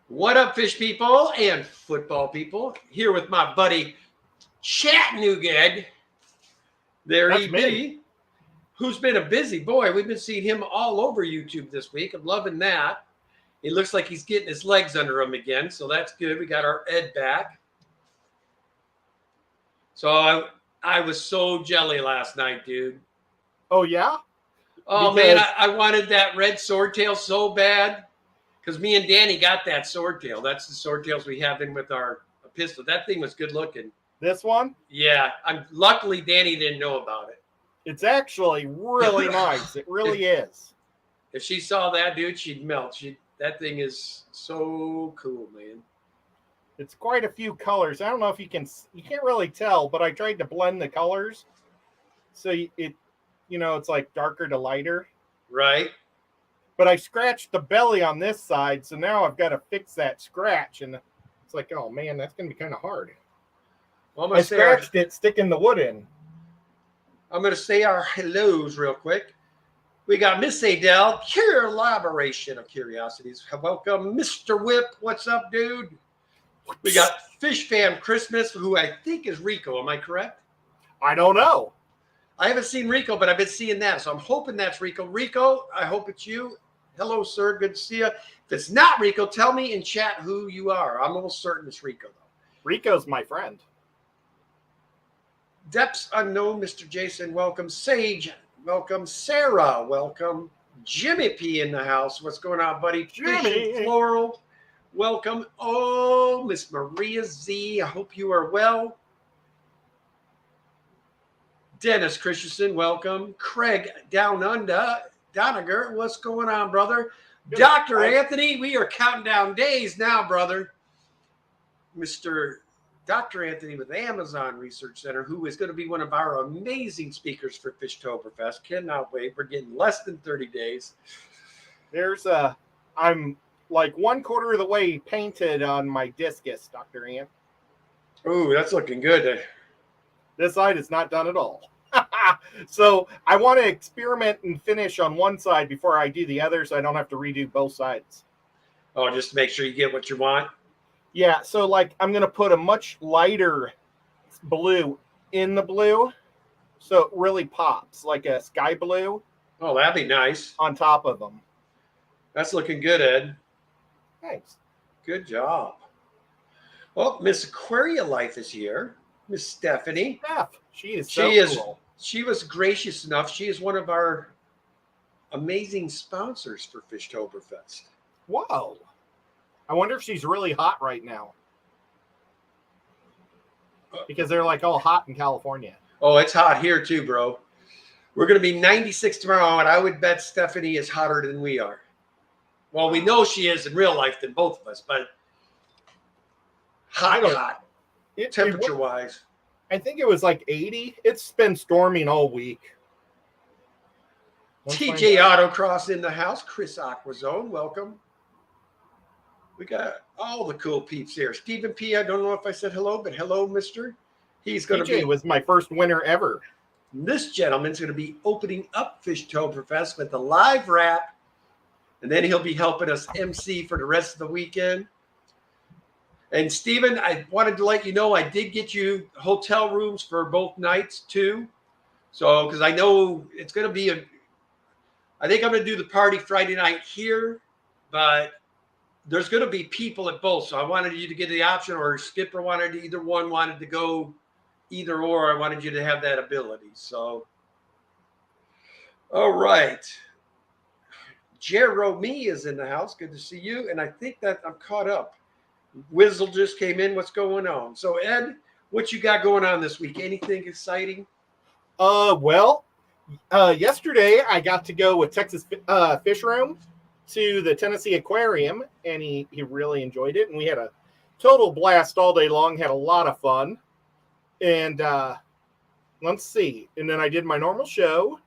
What up, fish people and football people? Here with my buddy Chattanooga. There That's he me. be. Who's been a busy boy. We've been seeing him all over YouTube this week. I'm loving that. He looks like he's getting his legs under him again, so that's good. We got our Ed back. So I was so jelly last night, dude. Oh, yeah? Oh man, Because I wanted that red swordtail so bad because me and Danny got that swordtail. That's the swordtails we have in with our pistol. That thing was good looking. this one, Yeah, I'm luckily Danny didn't know about it. it's actually really nice. It really is. If she saw that, dude, she'd melt. That thing is so cool, man. It's quite a few colors. I don't know if you can't really tell, but I tried to blend the colors. So it's like darker to lighter. Right? But I scratched the belly on this side, so now I've got to fix that scratch. And it's like, oh man, that's going to be kind of hard. Well, I scratched it sticking the wood in. I'm going to say our hellos real quick. We got Miss Adele, Collaboration of Curiosities. Welcome, Mr. Whip. What's up, dude? We got Fish Fam Christmas, who I think is Rico. Am I correct? I don't know. I haven't seen Rico, but I've been seeing that. So I'm hoping that's Rico. Rico, I hope it's you. Hello, sir. Good to see you. If it's not Rico, tell me in chat who you are. I'm almost certain it's Rico, though. Rico's my friend. Depths Unknown, Mr. Jason, welcome. Sage, welcome. Sarah, welcome. Jimmy P in the house. What's going on, buddy? Jimmy. Fish Floral, welcome. Oh, Miss Maria Z, I hope you are well. Dennis Christensen, welcome. Craig Down Under, Doniger, what's going on, brother? Good. Dr. Anthony, we are counting down days now, brother. Mr. Dr. Anthony with Amazon Research Center, who is going to be one of our amazing speakers for Fishtoberfest. Cannot wait. We're getting less than 30 days. I'm like 1/4 of the way painted on my discus, Dr. Ant. Ooh, that's looking good. This side is not done at all. So I want to experiment and finish on one side before I do the other, so I don't have to redo both sides. Oh, just to make sure you get what you want. Yeah, so like I'm going to put a much lighter blue in the blue, so it really pops like a sky blue. Oh, that'd be nice. On top of them. That's looking good, Ed. Thanks. Good job. Oh, Miss Aquaria Life is here. Miss Stephanie. Steph, she is cool. She was gracious enough. She is one of our amazing sponsors for Fishtoberfest. Whoa. I wonder if she's really hot right now. Because they're like all hot in California. Oh, it's hot here too, bro. We're going to be 96 tomorrow, and I would bet Stephanie is hotter than we are. Well, we know she is in real life than both of us, but hot. Temperature-wise. I think it was like 80. It's been storming all week. TJ Autocross in the house. Chris Aquazone, welcome. We got all the cool peeps here. Stephen P., I don't know if I said hello, but hello, mister. He's going to be... was my first winner ever. This gentleman's going to be opening up Fishtoberfest with a live rap, and then he'll be helping us MC for the rest of the weekend. And Stephen, I wanted to let you know I did get you hotel rooms for both nights too. So, because I know it's going to be I think I'm going to do the party Friday night here, but there's going to be people at both. So I wanted you to get the option, or Skipper wanted to go either or. I wanted you to have that ability. So, all right. Jeremy is in the house. Good to see you. And I think that I'm caught up. Wizzle just came in. What's going on? So, Ed, what you got going on this week? Anything exciting? Yesterday I got to go with Texas Fish Room to the Tennessee Aquarium, and he really enjoyed it. And we had a total blast all day long, had a lot of fun. And let's see. And then I did my normal show,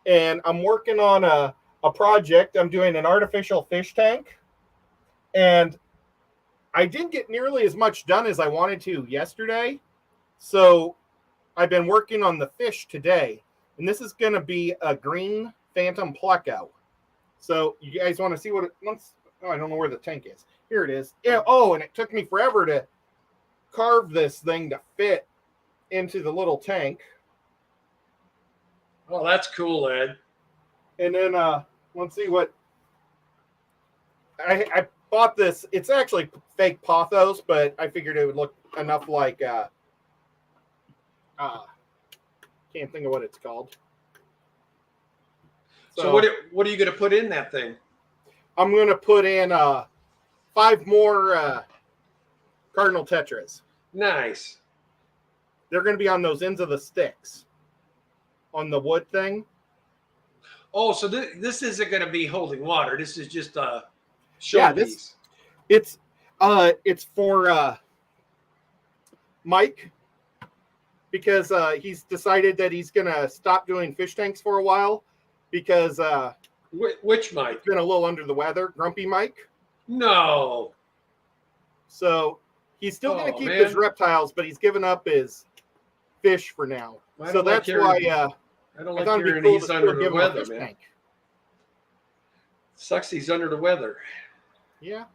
and I'm working on a project. I'm doing an artificial fish tank, and I didn't get nearly as much done as I wanted to yesterday. So I've been working on the fish today, and this is going to be a green phantom pleco. So you guys want to see what it looks? Oh, I don't know where the tank is. Here it is. Yeah. Oh, and it took me forever to carve this thing to fit into the little tank. Oh, that's cool, Ed. And then let's see what I bought this. It's actually fake pothos, but I figured it would look enough like can't think of what it's called. So what are you going to put in that thing? I'm going to put in 5 more Cardinal Tetras. Nice. They're going to be on those ends of the sticks on the wood thing. Oh, so this isn't going to be holding water. This is just a showpiece. It's for Mike, because he's decided that he's going to stop doing fish tanks for a while because which Mike? He's been a little under the weather. Grumpy Mike. No. So he's still going to keep his reptiles, but he's given up his fish for now. So that's why I don't like hearing he's under the weather, man. Tank. Sucks he's under the weather. Yeah.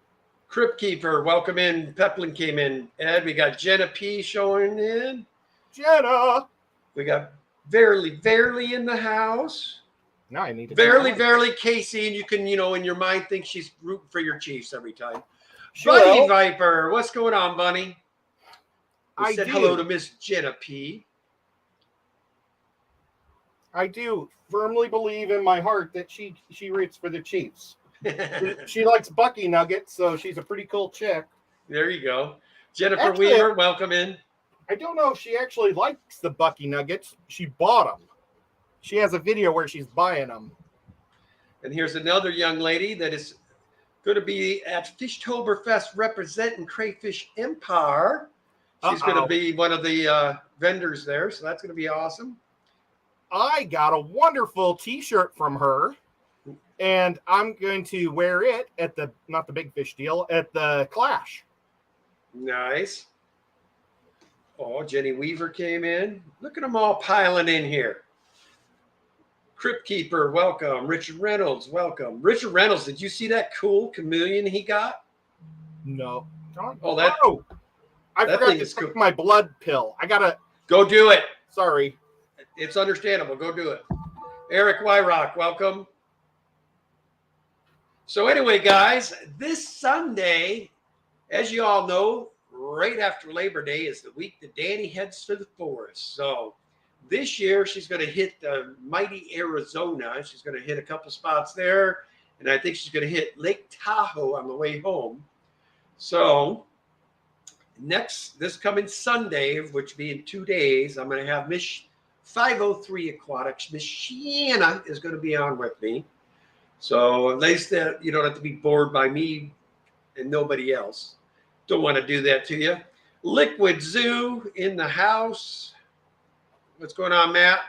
Crypt Keeper, welcome in. Peplin came in. Ed, we got Jenna P showing in. Jenna. We got Verily in the house. Now I need to Verily Casey, and you can, in your mind think she's rooting for your Chiefs every time. Bunny Viper, what's going on, Bunny? I said hello to Miss Jenna P. I do firmly believe in my heart that she roots for the Chiefs. She likes Bucky Nuggets, so she's a pretty cool chick. There you go. Jennifer Weaver, welcome in. I don't know if she actually likes the Bucky Nuggets. She bought them. She has a video where she's buying them. And here's another young lady that is going to be at Fishtoberfest representing Crayfish Empire. She's going to be one of the vendors there, so that's going to be awesome. I got a wonderful T-shirt from her, and I'm going to wear it at not the Big Fish deal, at the Clash. Nice. Oh, Jenny Weaver came in. Look at them all piling in here. Crypt Keeper, welcome. Richard Reynolds, welcome. Richard Reynolds, did you see that cool chameleon he got? No. Oh, I forgot to take my blood pill. I gotta go do it. Sorry. It's understandable. Go do it. Eric Wyrock, welcome. So anyway, guys, this Sunday, as you all know, right after Labor Day is the week that Danny heads to the forest. So this year she's going to hit the mighty Arizona. She's going to hit a couple spots there. And I think she's going to hit Lake Tahoe on the way home. So this coming Sunday, which will be in 2 days, I'm going to have Miss 503 Aquatics. Miss Shanna is going to be on with me. So at least that you don't have to be bored by me and nobody else. Don't want to do that to you. Liquid Zoo in the house. What's going on, Matt?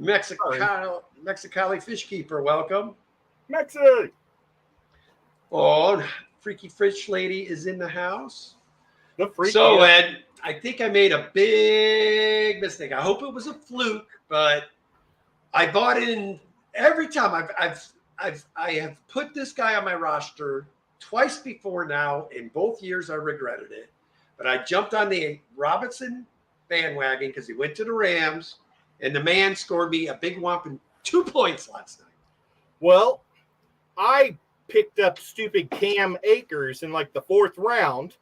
Mexicali Fish Keeper, welcome. Mexi. Oh, Freaky Fish Lady is in the house. So, Ed, I think I made a big mistake. I hope it was a fluke, but I bought in every time. I have put this guy on my roster twice before now. In both years, I regretted it. But I jumped on the Robinson bandwagon because he went to the Rams, and the man scored me a big whopping 2 points last night. Well, I picked up stupid Cam Akers in like the 4th round.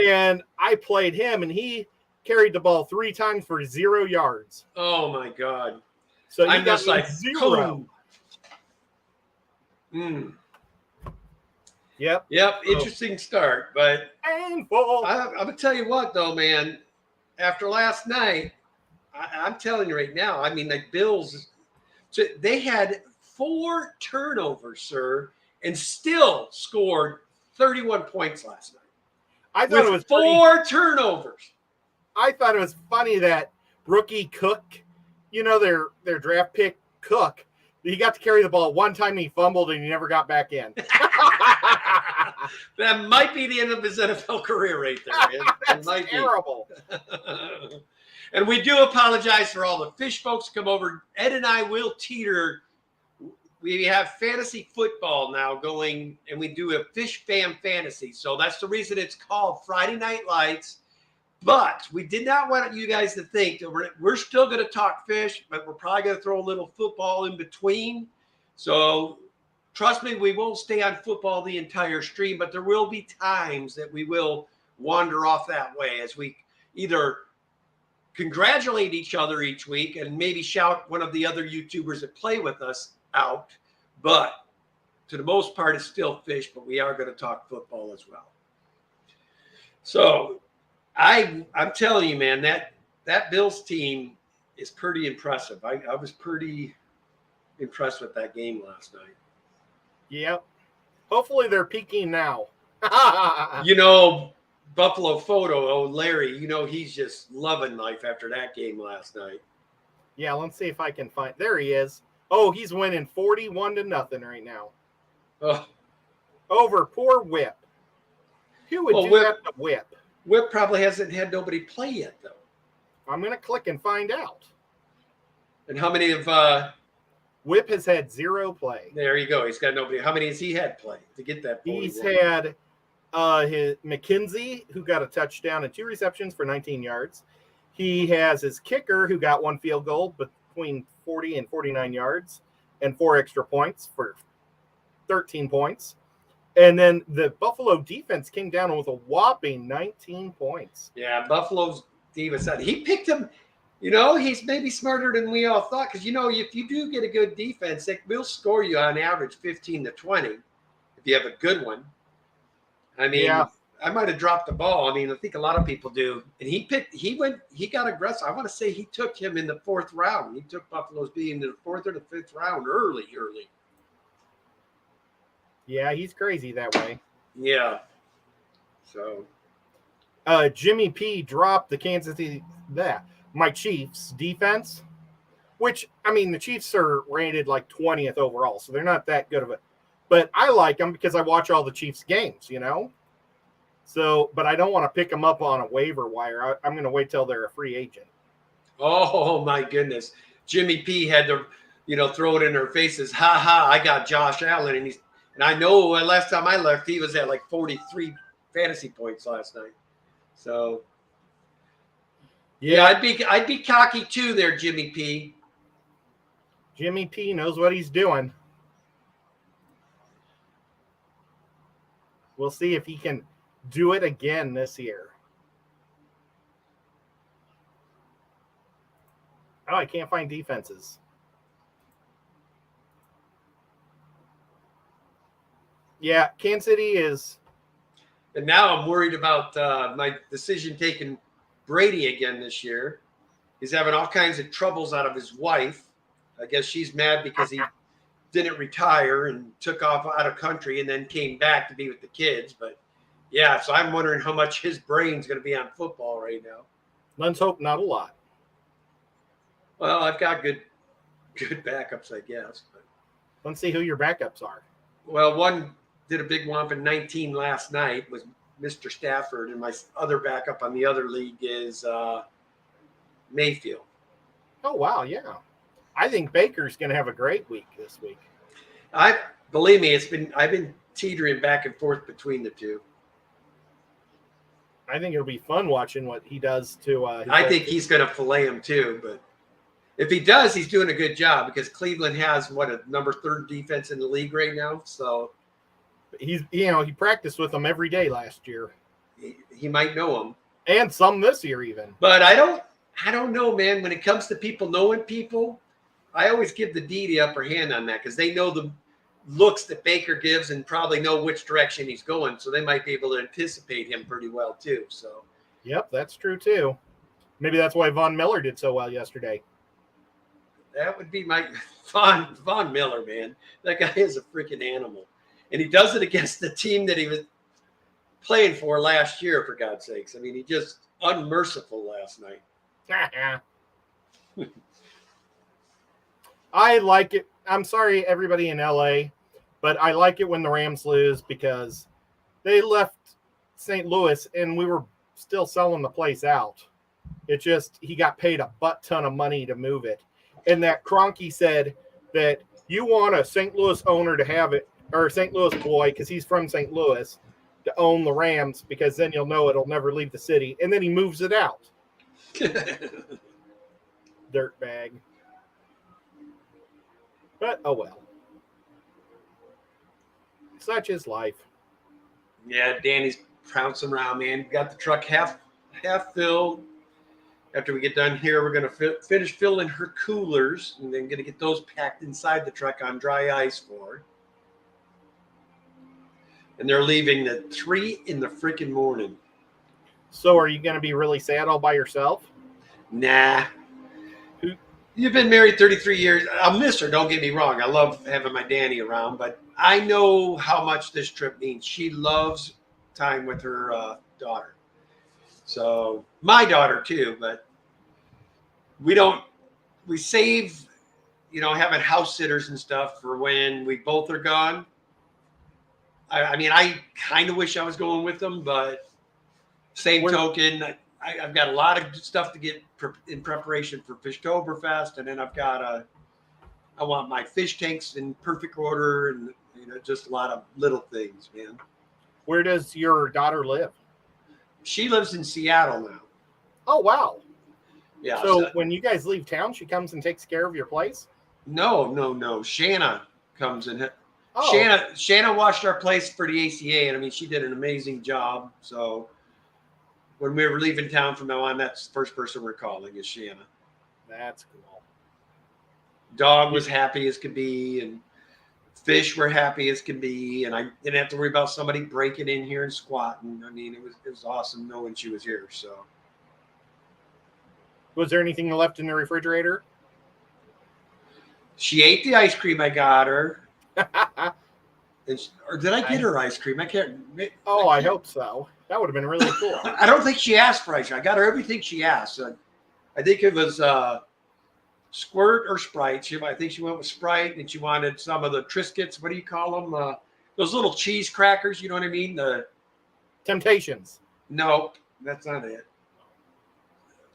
And I played him, and he carried the ball 3 times for 0 yards. Oh my God! So I'm just like 0. Yep. Interesting start, but painful. I'm gonna tell you what, though, man. After last night, I'm telling you right now. I mean, the Bills, they had 4 turnovers, sir, and still scored 31 points last night. I thought it was 4 turnovers. I thought it was funny that rookie Cook, their draft pick Cook, he got to carry the ball 1 time and he fumbled and he never got back in. That might be the end of his NFL career right there, man. That's terrible. And we do apologize for all the fish folks come over. Ed and I will teeter. We have fantasy football now going, and we do a fish fam fantasy. So that's the reason it's called Friday Night Lights. But we did not want you guys to think that we're still going to talk fish, but we're probably going to throw a little football in between. So trust me, we won't stay on football the entire stream, but there will be times that we will wander off that way as we either congratulate each other each week and maybe shout one of the other YouTubers that play with us out. But to the most part, it's still fish, but we are going to talk football as well. So I'm telling you, man, that Bills team is pretty impressive. I was pretty impressed with that game last night. Yep. Hopefully they're peaking now. You know, Buffalo Photo, Larry, you know, he's just loving life after that game last night. Yeah, let's see if I can find. There he is. Oh, he's winning 41-0 right now. Oh. Over poor Whip. Who would do that to Whip? Whip probably hasn't had nobody play yet, though. I'm going to click and find out. And how many of Whip has had 0 play. There you go. He's got nobody. How many has he had play to get that? He's had his McKenzie, who got a touchdown and 2 receptions for 19 yards. He has his kicker, who got 1 field goal between 40 and 49 yards and 4 extra points for 13 points. And then the Buffalo defense came down with a whopping 19 points. Yeah, Buffalo's defense. He picked him. You know, he's maybe smarter than we all thought because, you know, if you do get a good defense, they will score you on average 15 to 20 if you have a good one. I mean, yeah. I might have dropped the ball. I mean, I think a lot of people do. And he got aggressive. I want to say he took him in the 4th round. He took Buffalo's being in the 4th or the 5th round early. Yeah, he's crazy that way. Yeah. So. Jimmy P dropped the Kansas City, my Chiefs defense, which, I mean, the Chiefs are rated like 20th overall, so they're not that good of a. But I like them because I watch all the Chiefs games, you know? So, but I don't want to pick them up on a waiver wire. I'm going to wait till they're a free agent. Oh, my goodness. Jimmy P had to, you know, throw it in their faces. Ha, ha, I got Josh Allen. And I know last time I left, he was at like 43 fantasy points last night. So, yeah, I'd be cocky too there, Jimmy P. Jimmy P knows what he's doing. We'll see if he can do it again this year. Oh, I can't find defenses. Yeah, Kansas City is. And now I'm worried about my decision taking Brady again this year. He's having all kinds of troubles out of his wife. I guess she's mad because he didn't retire and took off out of country and then came back to be with the kids. But, yeah, so I'm wondering how much his brain's going to be on football right now. Let's hope not a lot. Well, I've got good backups, I guess. But. Let's see who your backups are. Well, one did a big whomp in 19 last night was Mr. Stafford, and my other backup on the other league is Mayfield. Oh, wow, yeah. I think Baker's going to have a great week this week. Believe me, I've been teetering back and forth between the two. I think it'll be fun watching what he does to. I think he's going to fillet him too, but if he does, he's doing a good job because Cleveland has a number 3rd defense in the league right now. So he practiced with them every day last year. He might know him, and some this year even. But I don't know, man. When it comes to people knowing people, I always give the D the upper hand on that because they know the looks that Baker gives and probably know which direction he's going. So they might be able to anticipate him pretty well too. So, yep, that's true too. Maybe that's why Von Miller did so well yesterday. That would be my Von Miller, man. That guy is a freaking animal. And he does it against the team that he was playing for last year, for God's sakes. I mean, he just unmerciful last night. I like it. I'm sorry, everybody in LA, but I like it when the Rams lose because they left St. Louis and we were still selling the place out. It just, he got paid a butt ton of money to move it. And that Kroenke said that you want a St. Louis owner to have it, or a St. Louis boy, because he's from St. Louis, to own the Rams, because then you'll know it'll never leave the city. And then he moves it out. Dirtbag. But, oh well. Such is life. Yeah, Danny's pouncing around, man. Got the truck half filled. After we get done here, we're going to finish filling her coolers, and then going to get those packed inside the truck on dry ice for her. And they're leaving at 3 in the freaking morning. So are you going to be really sad all by yourself? Nah. You've been married 33 years. I'll miss her, don't get me wrong. I love having my Danny around, but I know how much this trip means. She loves time with her daughter. So my daughter too, but we save, having house sitters and stuff for when we both are gone. I mean, I kind of wish I was going with them, but same token, I've got a lot of stuff to get in preparation for Fishtoberfest, and then I want my fish tanks in perfect order, and just a lot of little things, man. Where does your daughter live? She lives in Seattle now. Oh, wow. Yeah. So when you guys leave town, she comes and takes care of your place? No. Shanna comes and Oh. Shanna washed our place for the ACA, and I mean, she did an amazing job. So when we were leaving town from now on, that's the first person we're calling is Shanna. That's cool. Dog was happy as could be, and fish were happy as can be, and I didn't have to worry about somebody breaking in here and squatting. I mean, it was awesome knowing she was here. So, was there anything left in the refrigerator? She ate the ice cream I got her. Or did I get her ice cream? I can't. I hope so. That would have been really cool. I don't think she asked for ice cream. I got her everything she asked. I think it was Squirt or Sprite. I think she went with Sprite, and she wanted some of the Triscuits. What do you call them? Those little cheese crackers. You know what I mean? The Temptations. Nope, that's not it.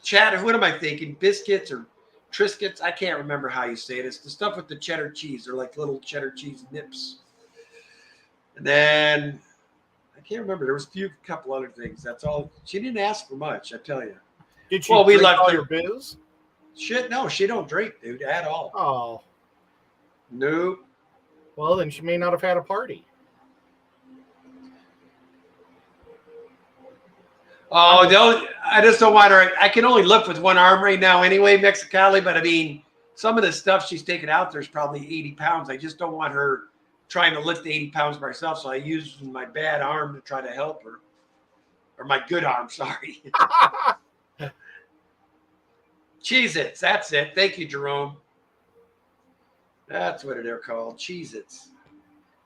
Chad, what am I thinking? Biscuits or Triscuits? I can't remember how you say it. It's the stuff with the cheddar cheese. They're like little cheddar cheese nips. And then I can't remember. There was a couple other things. That's all. She didn't ask for much, I tell you. Did she drink all your booze? Shit, no, she don't drink, dude, at all. Oh. Nope. Well, then she may not have had a party. Oh, I just don't want her. I can only lift with one arm right now anyway, Mexicali, but I mean, some of the stuff she's taken out there's probably 80 pounds. I just don't want her trying to lift 80 pounds by herself, so I use my bad arm to try to help her. Or my good arm, sorry. Cheez-Its, that's it. Thank you, Jerome. That's what they're called, Cheez-Its.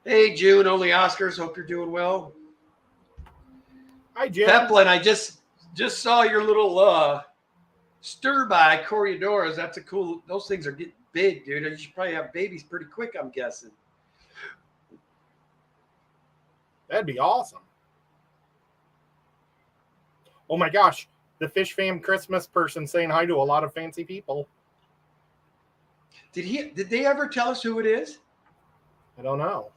Hey, June, only Oscars. Hope you're doing well. Hi, Jim. Peplin, I just saw your little stir-by Coriodoras. That's a cool. Those things are getting big, dude. You should probably have babies pretty quick, I'm guessing. That'd be awesome. Oh my gosh, the Fish Fam Christmas person saying hi to a lot of fancy people. Did they ever tell us who it is? I don't know.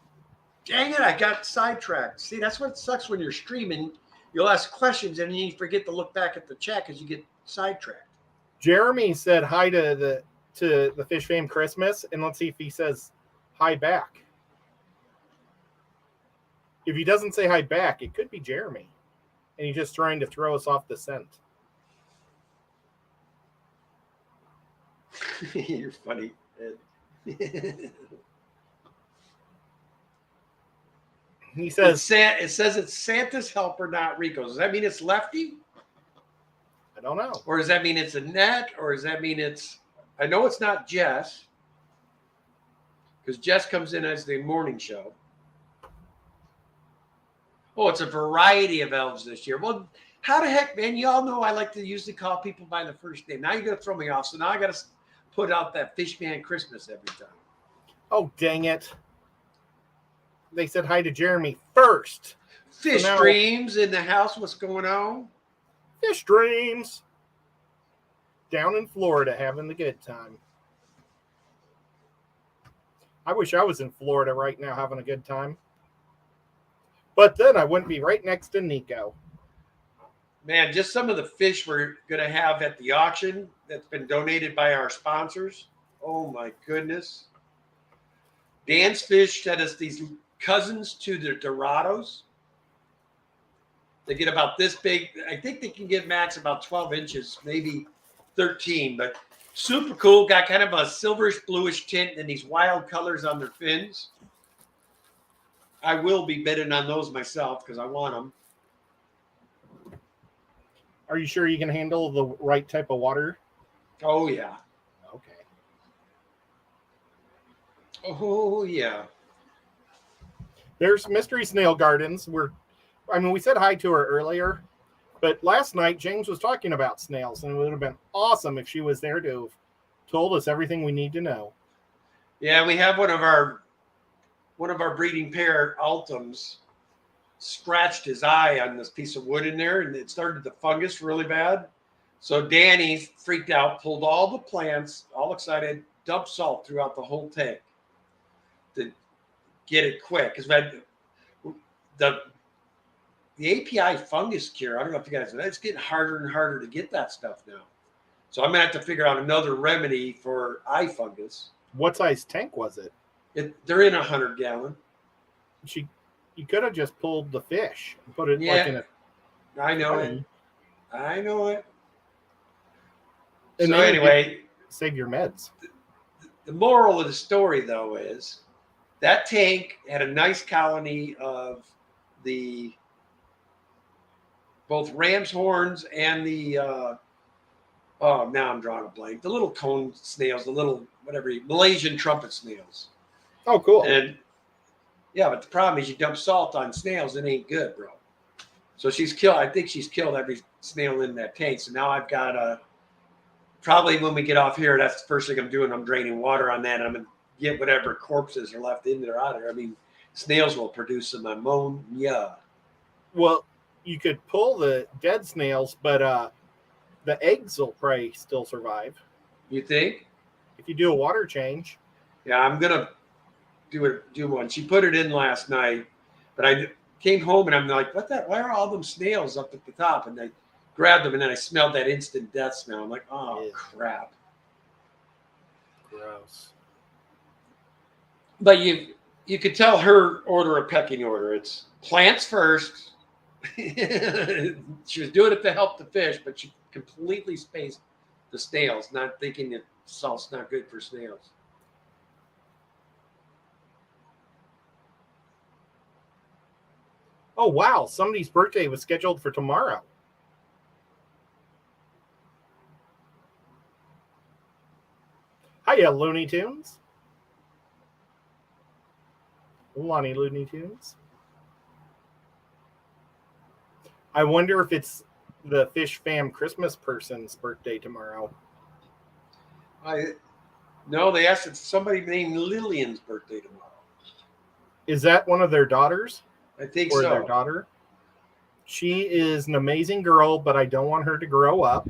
Dang it, I got sidetracked. See, that's what sucks when you're streaming. You'll ask questions and then you forget to look back at the chat because you get sidetracked. Jeremy said hi to the Fish Fam Christmas, and let's see if he says hi back. If he doesn't say hi back, it could be Jeremy. And he's just trying to throw us off the scent. You're funny, Ed. He says it says it's Santa's helper, not Rico's. Does that mean it's Lefty? I don't know. Or does that mean it's Annette? Or does that mean it's... I know it's not Jess. Because Jess comes in as the morning show. Oh, it's a variety of elves this year. Well, how the heck, man? You all know I like to usually call people by the first name. Now you're going to throw me off. So now I got to put out that Fishman Christmas every time. Oh, dang it. They said hi to Jeremy first. Fish Dreams in the house. What's going on? Fish Dreams. down in Florida having the good time. I wish I was in Florida right now having a good time. But then I wouldn't be right next to Nico. Man, just some of the fish we're going to have at the auction that's been donated by our sponsors. Oh, my goodness. Dan's Fish sent us these cousins to the Dorados. They get about this big. I think they can get max about 12 inches, maybe 13, but super cool. Got kind of a silverish bluish tint and these wild colors on their fins. I will be bidding on those myself because I want them. Are you sure you can handle the right type of water? Oh, yeah. Okay. Oh, yeah. There's Mystery Snail Gardens. We said hi to her earlier, but last night James was talking about snails, and it would have been awesome if she was there to have told us everything we need to know. Yeah, we have one of our breeding pair, Altums, scratched his eye on this piece of wood in there, and it started to fungus really bad. So Danny freaked out, pulled all the plants, all excited, dumped salt throughout the whole tank to get it quick. Because the API fungus cure, I don't know if you guys know, it's getting harder and harder to get that stuff now. So I'm going to have to figure out another remedy for eye fungus. What size tank was it? They're in 100-gallon. You could have just pulled the fish and put it Yeah, in a. I know it. I know it. And so then anyway, save your meds. The moral of the story, though, is that tank had a nice colony of the both ram's horns and the now I'm drawing a blank. The little cone snails, the little Malaysian trumpet snails. Oh, cool. And yeah, but the problem is you dump salt on snails, it ain't good, bro. So I think she's killed every snail in that tank. So now I've got probably when we get off here, that's the first thing I'm doing. I'm draining water on that, and I'm going to get whatever corpses are left in there out of there. I mean, snails will produce some ammonia. Well, you could pull the dead snails, but the eggs will probably still survive. You think? If you do a water change. Yeah, I'm going to do one. She put it in last night, but I came home and I'm like, why are all them snails up at the top? And I grabbed them and then I smelled that instant death smell. I'm like, oh, crap. Gross. But you could tell her order a pecking order. It's plants first. She was doing it to help the fish, but she completely spaced the snails, not thinking that salt's not good for snails. Oh, wow. Somebody's birthday was scheduled for tomorrow. Hiya, Looney Tunes. Lonnie Looney Tunes. I wonder if it's the Fish Fam Christmas person's birthday tomorrow. No, they asked if somebody named Lillian's birthday tomorrow. Is that one of their daughters? I think or so. Their daughter? She is an amazing girl, but I don't want her to grow up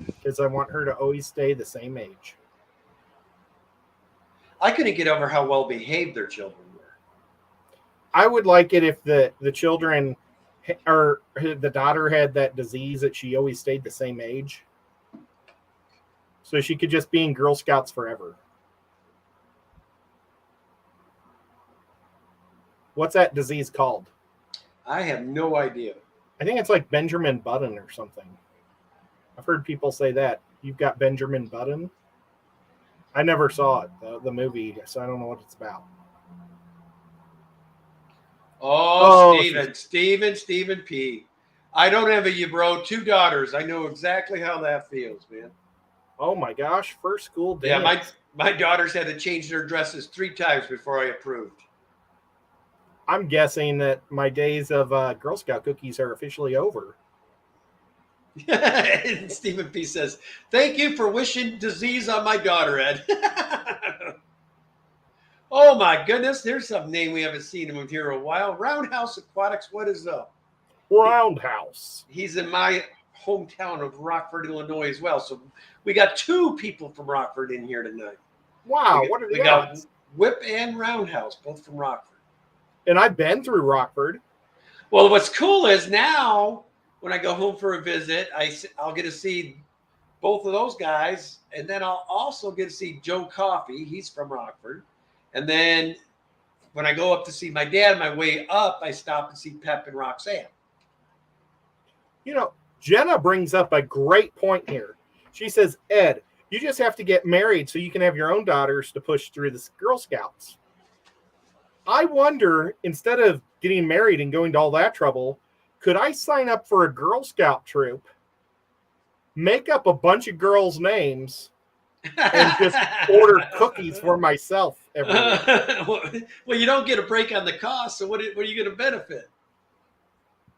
because I want her to always stay the same age. I couldn't get over how well behaved their children were. I would like it if the children or the daughter had that disease that she always stayed the same age. So she could just be in Girl Scouts forever. What's that disease called? I have no idea. I think it's like Benjamin Button or something. I've heard people say that. You've got Benjamin Button. I never saw it, the movie, so I don't know what it's about. Oh, Stephen P. I don't envy you, bro. 2 daughters. I know exactly how that feels, man. Oh my gosh, first school dance. Yeah, my daughters had to change their dresses 3 times before I approved. I'm guessing that my days of Girl Scout cookies are officially over. And Stephen P. says, thank you for wishing disease on my daughter, Ed. Oh, my goodness. There's some name we haven't seen him here in a while. Roundhouse Aquatics. What is up? Roundhouse. He's in my hometown of Rockford, Illinois as well. So we got 2 people from Rockford in here tonight. Wow, what are We the got odds? Whip and Roundhouse, both from Rockford. And I've been through Rockford. Well, what's cool is now when I go home for a visit, I'll get to see both of those guys, and then I'll also get to see Joe Coffey. He's from Rockford. And then when I go up to see my dad on my way up, I stop and see Pep and Roxanne. You know, Jenna brings up a great point here. She says, Ed, you just have to get married so you can have your own daughters to push through the Girl Scouts. I wonder, instead of getting married and going to all that trouble, could I sign up for a Girl Scout troop, make up a bunch of girls' names, and just order cookies for myself every week? Well, you don't get a break on the cost, so what are you going to benefit?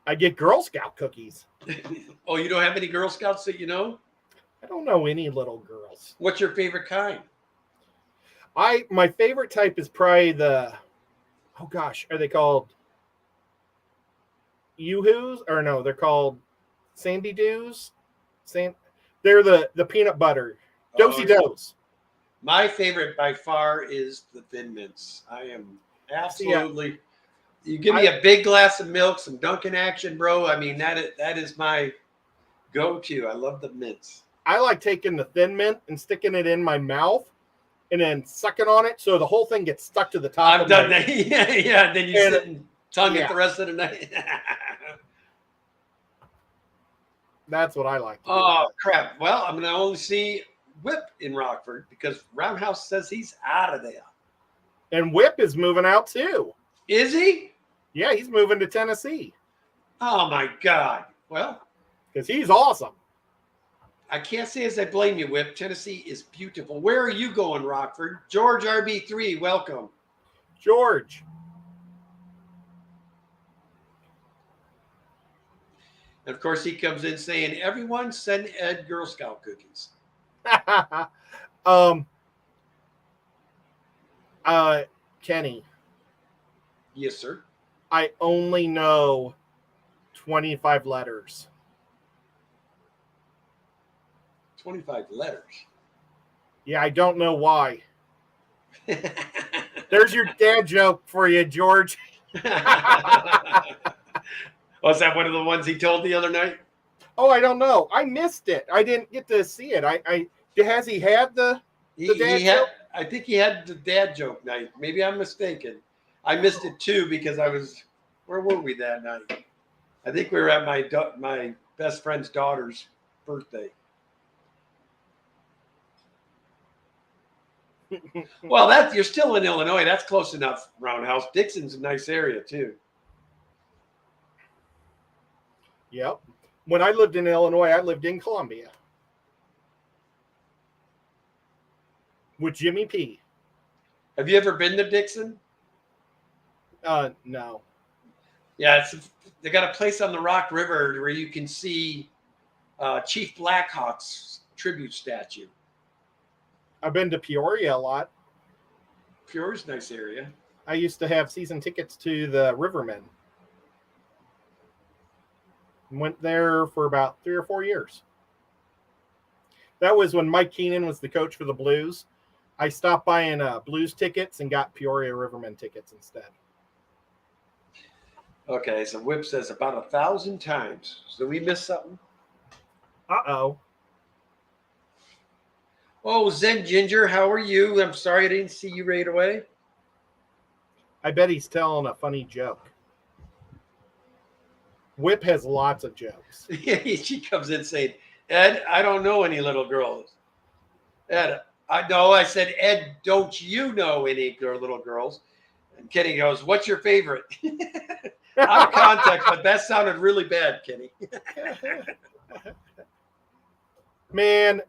I get Girl Scout cookies. Oh, you don't have any Girl Scouts that you know? I don't know any little girls. What's your favorite kind? My favorite type is probably the, oh gosh, are they called Yoo-Hoos? Or no, they're called Sandy Doos. They're the peanut butter. Dosey Does. My favorite by far is the Thin Mints. I am absolutely. You give me a big glass of milk, some Dunkin' action, bro. I mean, that is my go-to. I love the mints. I like taking the Thin Mint and sticking it in my mouth and then sucking on it so the whole thing gets stuck to the top. I've done that. Yeah. Then you sit and tongue it the rest of the night. That's what I like. Oh, crap. Well, I'm going to only see Whip in Rockford because Roundhouse says he's out of there. And Whip is moving out too. Is he? Yeah, he's moving to Tennessee. Oh, my God. Well, because he's awesome. I can't say as I blame you, Whip. Tennessee is beautiful. Where are you going, Rockford? George RB3, welcome. George. And of course, he comes in saying, everyone send Ed Girl Scout cookies. Kenny. Yes, sir. I only know 25 letters. 25 letters. Yeah, I don't know why. There's your dad joke for you, George. Was that one of the ones he told the other night? Oh, I don't know. I missed it. I didn't get to see it. Has he had the dad joke? I think he had the dad joke night. Maybe I'm mistaken. I missed it too because where were we that night? I think we were at my best friend's daughter's birthday. Well, you're still in Illinois. That's close enough, Roundhouse. Dixon's a nice area too. Yep. When I lived in Illinois, I lived in Columbia with Jimmy P. Have you ever been to Dixon? No. Yeah, they got a place on the Rock River where you can see Chief Blackhawk's tribute statue. I've been to Peoria a lot. Peoria's a nice area. I used to have season tickets to the Rivermen. Went there for about 3 or 4 years. That was when Mike Keenan was the coach for the Blues. I stopped buying Blues tickets and got Peoria Rivermen tickets instead. Okay, so Whip says about 1,000 times. So we missed something? Uh-oh. Oh, Zen Ginger, how are you? I'm sorry I didn't see you right away. I bet he's telling a funny joke. Whip has lots of jokes. She comes in saying, Ed, I don't know any little girls. Ed, I know. I said, Ed, don't you know any little girls? And Kenny goes, what's your favorite? Out of context, but that sounded really bad, Kenny. Man,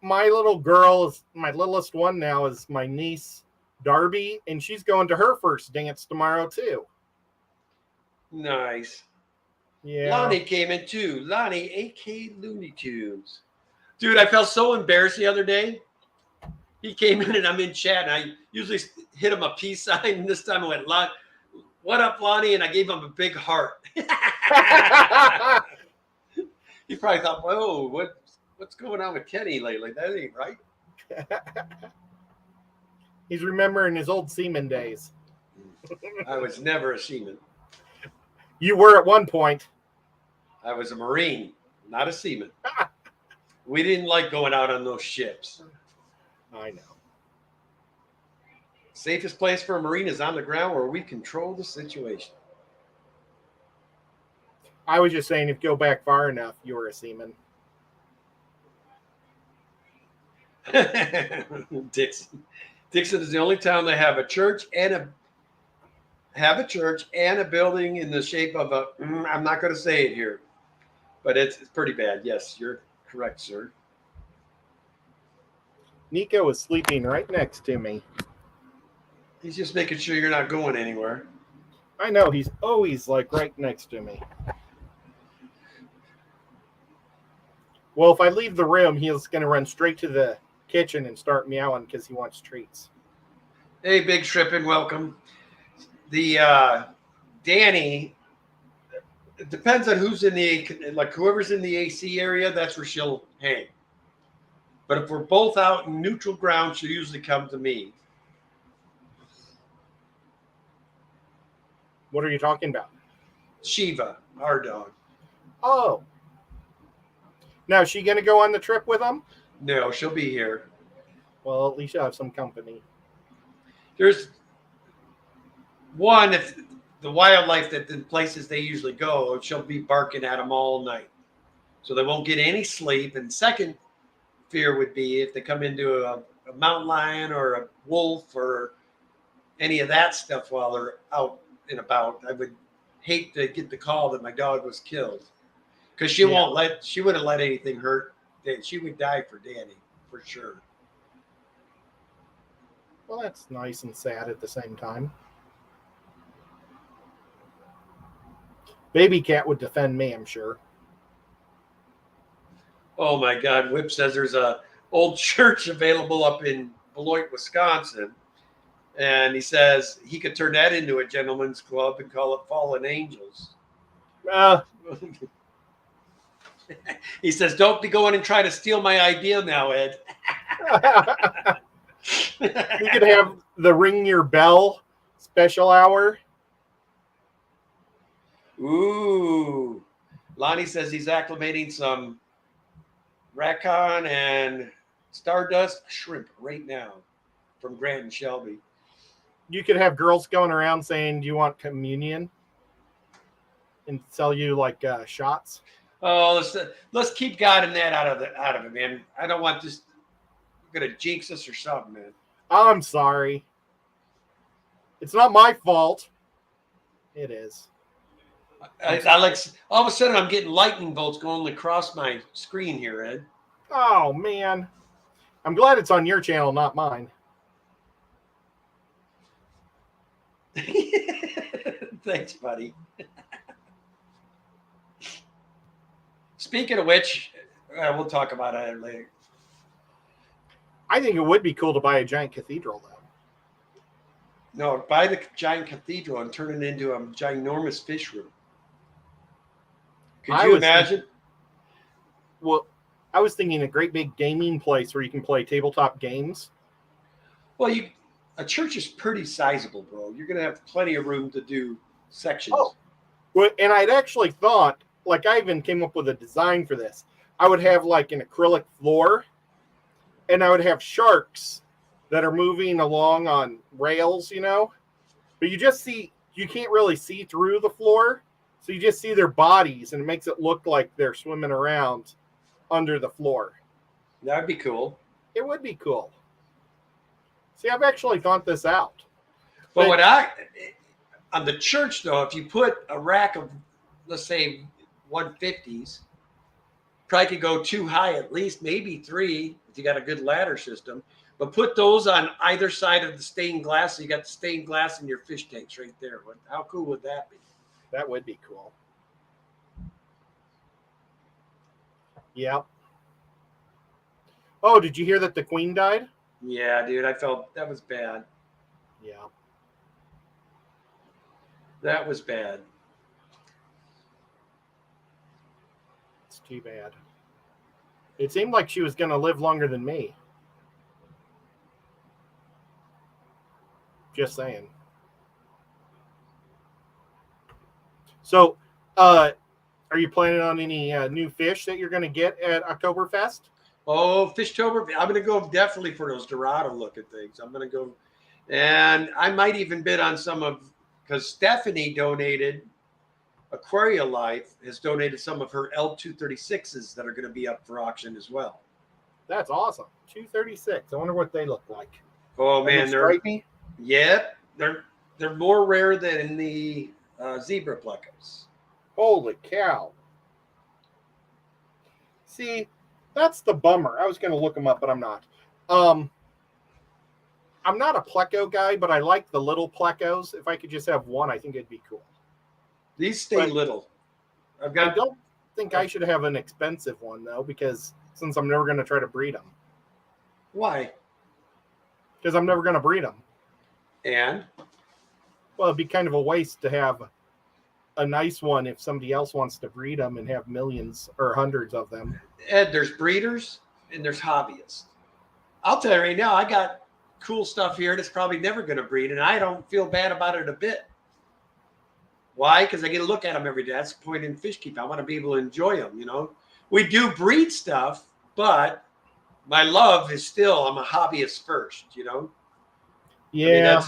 my little girl is my littlest one now is my niece Darby, and she's going to her first dance tomorrow too. Nice. Yeah. Lonnie came in too. Lonnie, AK Looney Tunes. Dude, I felt so embarrassed the other day. He came in and I'm in chat, and I usually hit him a peace sign. And this time I went, what up, Lonnie? And I gave him a big heart. He probably thought, "Whoa, what's going on with Kenny lately? That ain't right." He's remembering his old seaman days. I was never a seaman. You were at one point. I was a Marine, not a seaman. We didn't like going out on those ships. I know. Safest place for a Marine is on the ground where we control the situation. I was just saying, if you go back far enough, you were a seaman. Dixon. Dixon is the only town that have a church and a building in the shape of a. I'm not going to say it here, but it's pretty bad. Yes, you're correct, sir. Nico is sleeping right next to me. He's just making sure you're not going anywhere. I know, he's always like right next to me. Well, if I leave the room, he's going to run straight to the kitchen and start meowing because he wants treats. Hey, Big Trippin', welcome. The Danny, it depends on who's in whoever's in the AC area, that's where she'll hang. But if we're both out in neutral ground, she'll usually come to me. What are you talking about? Shiva, our dog. Oh. Now, is she going to go on the trip with him? No, she'll be here. Well, at least you'll have some company. There's one, if the wildlife that the places they usually go, she'll be barking at them all night. So they won't get any sleep. And second fear would be if they come into a mountain lion or a wolf or any of that stuff while they're out and about. I would hate to get the call that my dog was killed. Because she wouldn't let anything hurt. She would die for Danny, for sure. Well, that's nice and sad at the same time. Baby Cat would defend me, I'm sure. Oh my God! Whip says there's a old church available up in Beloit, Wisconsin, and he says he could turn that into a gentleman's club and call it Fallen Angels. He says, "Don't be going and try to steal my idea now, Ed." We could have the Ring Your Bell special hour. Ooh. Lonnie says he's acclimating some Racon and Stardust shrimp right now from Grant and Shelby. You could have girls going around saying, "Do you want communion?" and sell you like shots. Oh, let's keep God and that out of it, man. I don't want this. We're gonna jinx us or something, man. I'm sorry. It's not my fault. It is. I like all of a sudden I'm getting lightning bolts going across my screen here, Ed. Oh man, I'm glad it's on your channel, not mine. Thanks, buddy. Speaking of which, we'll talk about it later. I think it would be cool to buy a giant cathedral, though. No, buy the giant cathedral and turn it into a ginormous fish room. Could you imagine? Well, I was thinking a great big gaming place where you can play tabletop games. Well, a church is pretty sizable, bro. You're going to have plenty of room to do sections. Oh, well, and I'd actually thought, like I even came up with a design for this. I would have like an acrylic floor, and I would have sharks that are moving along on rails, you know? But you can't really see through the floor. So you just see their bodies, and it makes it look like they're swimming around under the floor. That'd be cool. It would be cool. See, I've actually thought this out. But on the church, though, if you put a rack of, let's say, 150s, probably could go 2 high at least, maybe 3 if you got a good ladder system. But put those on either side of the stained glass, so you got the stained glass in your fish tanks right there. How cool would that be? That would be cool. Yep. Oh, did you hear that the Queen died? Yeah, dude, I felt that was bad. Yeah. That was bad. It's Too bad. It seemed like she was going to live longer than me. Just saying. So, are you planning on any new fish that you're going to get at Oktoberfest? Oh, Fishtober. I'm going to go definitely for those Dorado looking things. I'm going to go, and I might even bid on some of, because Stephanie donated, Aquaria Life has donated some of her L236s that are going to be up for auction as well. That's awesome. 236. I wonder what they look like. Oh man, they're stripey. Yep, they're more rare than the zebra plecos. Holy cow. See, that's the bummer. I was going to look them up, but I'm not. I'm not a pleco guy, but I like the little plecos. If I could just have one, I think it'd be cool. These stay little. I don't think I should have an expensive one, though, because since I'm never going to try to breed them. Why? Because I'm never going to breed them. And? Well, it'd be kind of a waste to have a nice one if somebody else wants to breed them and have millions or hundreds of them. Ed, there's breeders and there's hobbyists. I'll tell you right now, I got cool stuff here that's probably never going to breed, and I don't feel bad about it a bit. Why? Because I get to look at them every day. That's the point in fish keeping. I want to be able to enjoy them, you know. We do breed stuff, but my love is still, I'm a hobbyist first, you know. Yeah.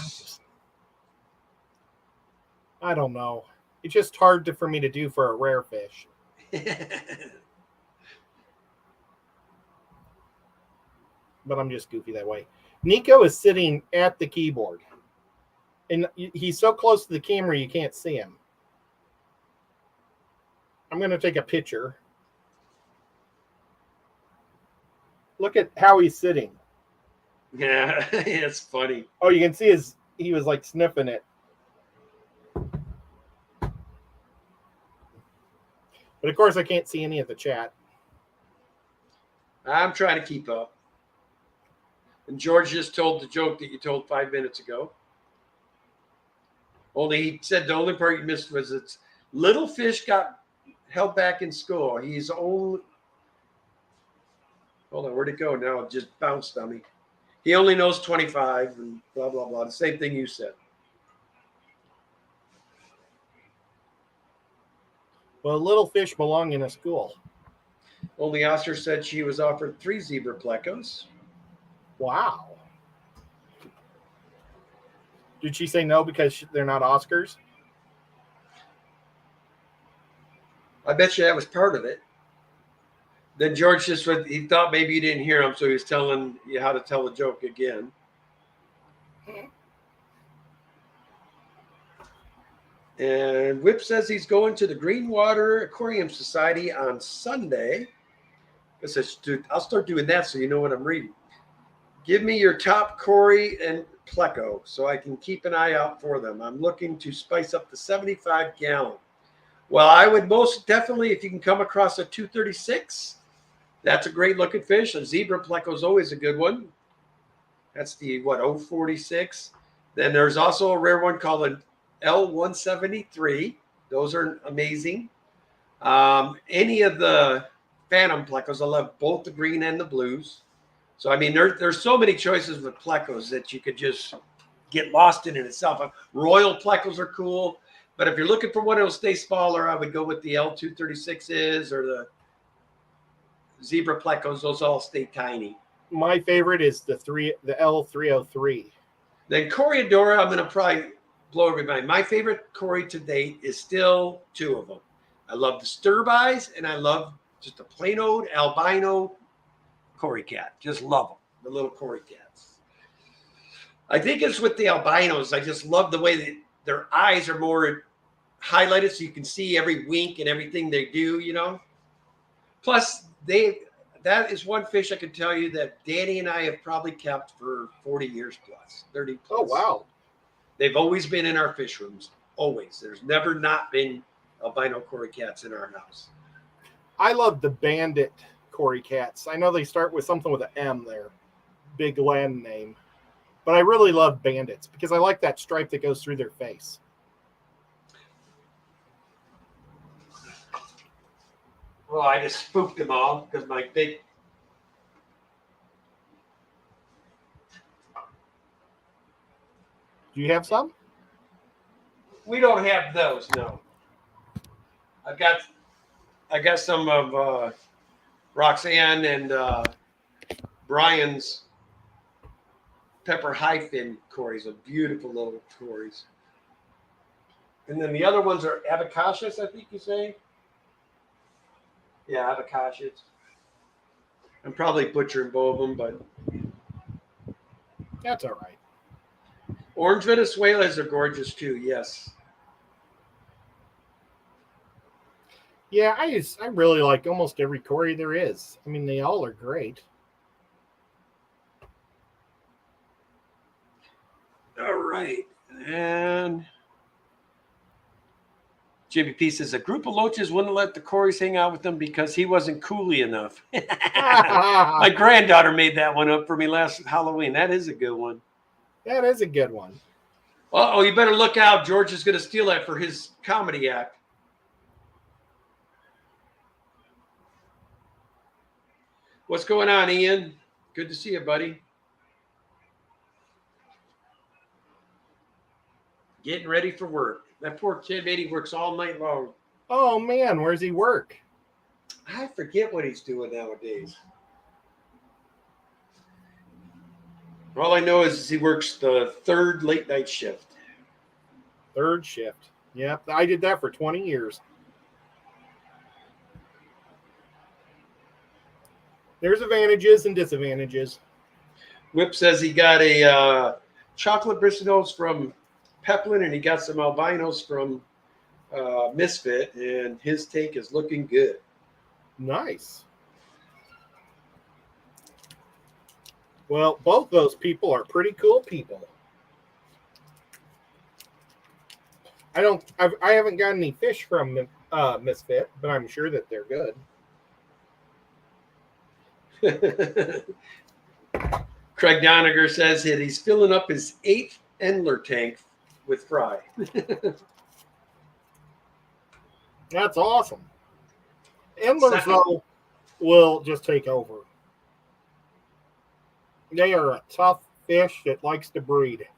I don't know. It's just hard for me to do for a rare fish. But I'm just goofy that way. Nico is sitting at the keyboard. And he's so close to the camera you can't see him. I'm going to take a picture. Look at how he's sitting. Yeah, it's funny. Oh, you can see he was like sniffing it. But of course, I can't see any of the chat. I'm trying to keep up. And George just told the joke that you told 5 minutes ago. Only he said the only part you missed was it's little fish got held back in school. He's only, hold on, where'd it go? Now it just bounced on me. He only knows 25 and blah, blah, blah. The same thing you said. Well, little fish belong in a school. Only Oster said she was offered 3 zebra plecos. Wow. Did she say no because they're not Oscars? I bet you that was part of it. Then George just went, he thought maybe you didn't hear him, so he was telling you how to tell the joke again. And Whip says he's going to the Greenwater Aquarium Society on Sunday. I says, dude, I'll start doing that so you know what I'm reading. Give me your top Cory and Pleco so I can keep an eye out for them. I'm looking to spice up the 75 gallon. Well, I would most definitely, if you can come across a 236, that's a great looking fish. A zebra Pleco is always a good one. That's the, 046. Then there's also a rare one called an L173. Those are amazing. Any of the Phantom Plecos, I love both the green and the blues. So, I mean, there's so many choices with Plecos that you could just get lost in it itself. Royal Plecos are cool. But if you're looking for one that'll stay smaller, I would go with the L236s or the zebra Plecos. Those all stay tiny. My favorite is the L303. Then Coryadora, I'm going to probably blow everybody. My favorite Cory to date is still 2 of them. I love the Sturbeyes, and I love just the plain old albino Cory cat. Just love them, the little Cory cats. I think it's with the albinos. I just love the way that their eyes are more highlighted so you can see every wink and everything they do, you know. Plus, that is one fish I can tell you that Danny and I have probably kept for 40 years plus, 30 plus. Oh, wow. They've always been in our fish rooms. Always. There's never not been albino Cory cats in our house. I love the bandit Cory cats. I know they start with something with an M there. Big land name. But I really love bandits because I like that stripe that goes through their face. Well, I just spooked them all because my big. Do you have some? We don't have those. No. I got some of Roxanne and Brian's pepper hyphen Corys, a beautiful little Corys. And then the other ones are Abacasias, I think you say. Yeah, Abacasias. I'm probably butchering both of them, but That's all right. Orange Venezuelas are gorgeous too. Yes. Yeah, I really like almost every Cory there is. I mean, they all are great. All right. And Jimmy P says a group of loaches wouldn't let the Corys hang out with them because he wasn't coolie enough. My granddaughter made that one up for me last Halloween. That is a good one. That is a good one. Uh-oh, you better look out. George is going to steal that for his comedy act. What's going on, Ian? Good to see you, buddy. Getting ready for work. That poor kid, he works all night long. Oh man, where's he work? I forget what he's doing nowadays. All I know is he works the third late night shift. Third shift. Yep, I did that for 20 years. There's advantages and disadvantages. Whip says he got a chocolate Bristows from Peplin and he got some albinos from Misfit, and his take is looking good. Nice. Well, both those people are pretty cool people. I haven't got any fish from Misfit, but I'm sure that they're good. Craig Doniger says that he's filling up his 8th Endler tank with fry. That's awesome. Endlers, though, will just take over. They are a tough fish that likes to breed.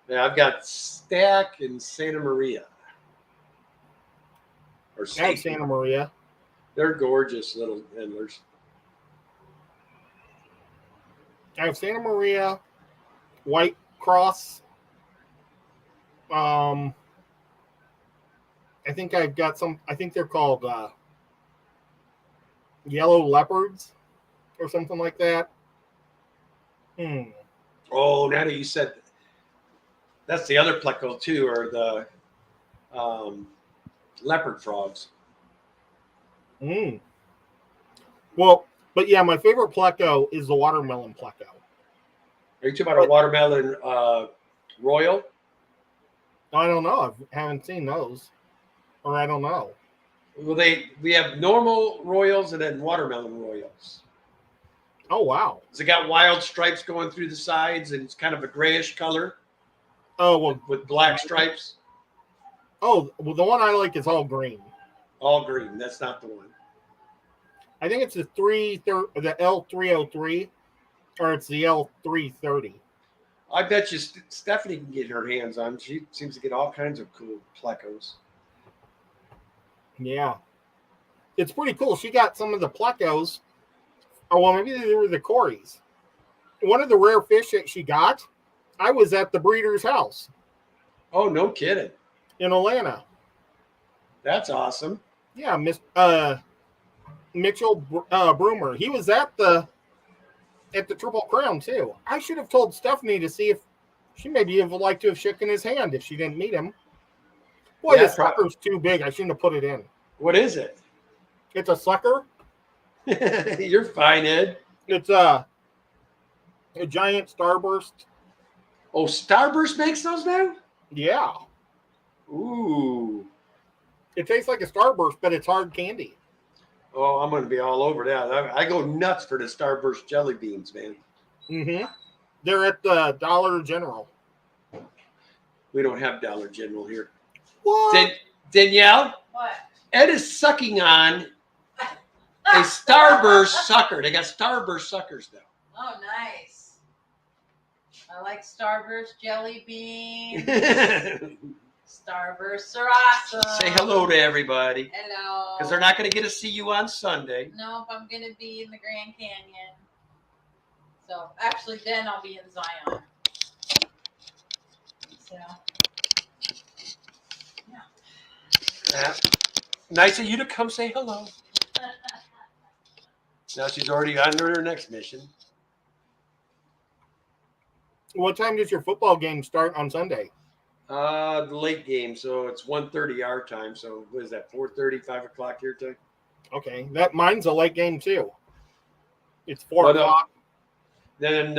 Yeah, I've got Stack and Santa Maria. Or I have Santa Maria. They're gorgeous little Endlers. I have Santa Maria, White Cross. I think I've got some. I think they're called yellow leopards or something like that. Oh, now that you said that's the other pleco too, or the leopard frogs. Well, but yeah, my favorite pleco is the watermelon pleco. Are you talking about a watermelon royal? I don't know. I haven't seen those, or I don't know. Well, we have normal royals and then watermelon royals. Oh wow! It's got wild stripes going through the sides, and it's kind of a grayish color. Oh well, with black stripes. Oh well, the one I like is all green. All green. That's not the one. I think it's the L303, or it's the L330. I bet you Stephanie can get her hands on. She seems to get all kinds of cool plecos. Yeah, it's pretty cool. She got some of the plecos. Oh well, maybe they were the Corys. One of the rare fish that she got, I was at the breeder's house. Oh, no kidding! In Atlanta. That's awesome. Yeah, Mitchell Broomer. He was at the Triple Crown too. I should have told Stephanie to see if she maybe would like to have shaken his hand if she didn't meet him. Boy, this sucker's too big. I shouldn't have put it in. What is it? It's a sucker. You're fine, Ed. It's a giant starburst. Oh, Starburst makes those now? Yeah. Ooh. It tastes like a Starburst, but it's hard candy. Oh, I'm going to be all over that. I go nuts for the Starburst jelly beans, man. Mm-hmm. They're at the Dollar General. We don't have Dollar General here. What? Danielle? What? Ed is sucking on a Starburst sucker. They got Starburst suckers now. Oh, nice. I like Starburst jelly beans. Starbursts are awesome. Say hello to everybody. Hello. Because they're not going to get to see you on Sunday. Nope, I'm going to be in the Grand Canyon. So, actually, then I'll be in Zion. So, Nice of you to come say hello. Now she's already on to her next mission. What time does your football game start on Sunday? The late game, so it's 1:30 our time. So what is that? 4:30, 5 o'clock your time. Okay, that mine's a late game too. It's 4 o'clock. Then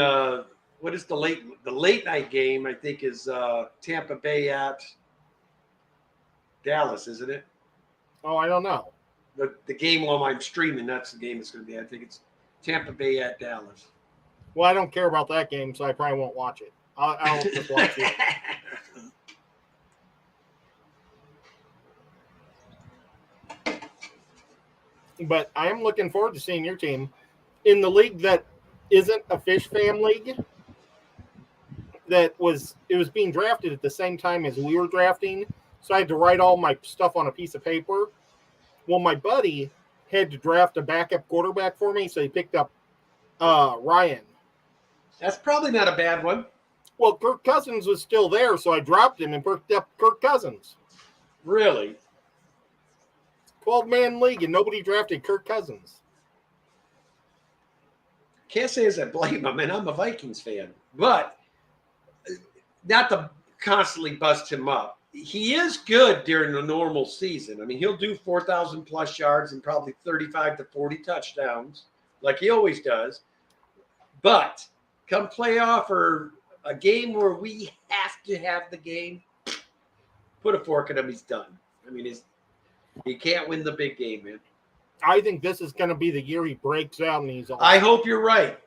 what is the late night game? I think is Tampa Bay at Dallas, isn't it? Oh, I don't know. The game while I'm streaming, that's the game it's going to be. I think it's Tampa Bay at Dallas. Well, I don't care about that game, so I probably won't watch it. I'll just watch it. But I am looking forward to seeing your team in the league that isn't a Fish Fam league. It was being drafted at the same time as we were drafting, so I had to write all my stuff on a piece of paper. Well, my buddy had to draft a backup quarterback for me, so he picked up Ryan. That's probably not a bad one. Well, Kirk Cousins was still there, so I dropped him and picked up Kirk Cousins. Really? 12-man league, and nobody drafted Kirk Cousins. Can't say as I blame him, and I'm a Vikings fan. But not to constantly bust him up. He is good during the normal season. I mean, he'll do 4,000 plus yards and probably 35 to 40 touchdowns, like he always does. But come playoff or a game where we have to have the game, put a fork in him, he's done. I mean, he can't win the big game, man. I think this is going to be the year he breaks out and he's all. I hope you're right.